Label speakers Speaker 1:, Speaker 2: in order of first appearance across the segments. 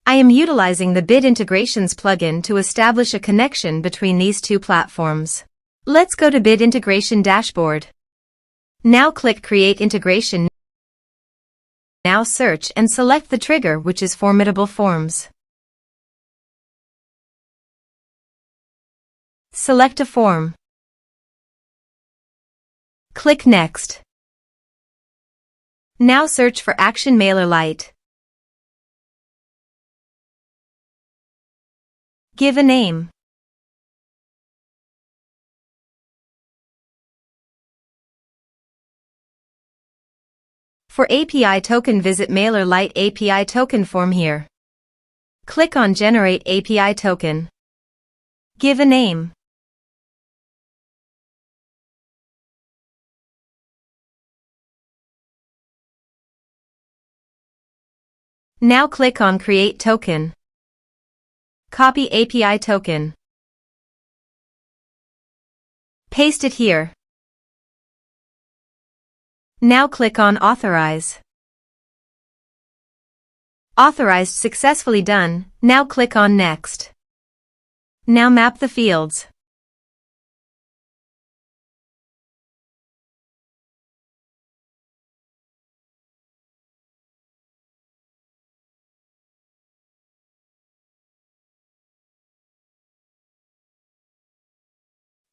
Speaker 1: I am utilizing the Bid Integrations plugin to establish a connection between these two platforms. Let's go to Bid Integration Dashboard. Now click Create Integration. Now search and select the trigger, which is Formidable Forms. Select a form. Click Next. Now search for Action MailerLite. Give a name. For API token, visit MailerLite API token form here. Click on Generate API token. Give a name. Now click on Create Token. Copy API token. Paste it here. Now click on Authorize. Authorized successfully done. Now click on Next. Now map the fields.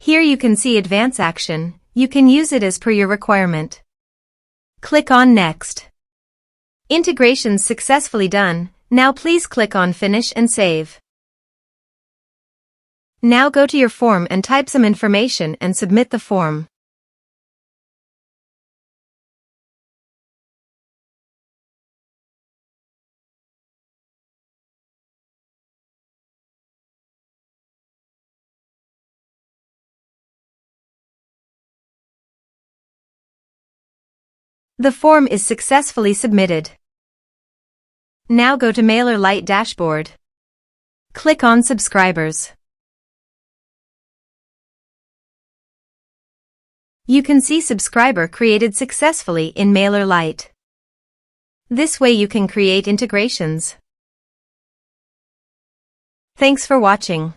Speaker 1: Here you can see Advance Action. You can use it as per your requirement. Click on Next. Integrations successfully done. Now please click on Finish and Save. Now go to your form and type some information and submit the form. The form is successfully submitted. Now go to MailerLite dashboard. Click on Subscribers. You can see subscriber created successfully in MailerLite. This way you can create integrations. Thanks for watching.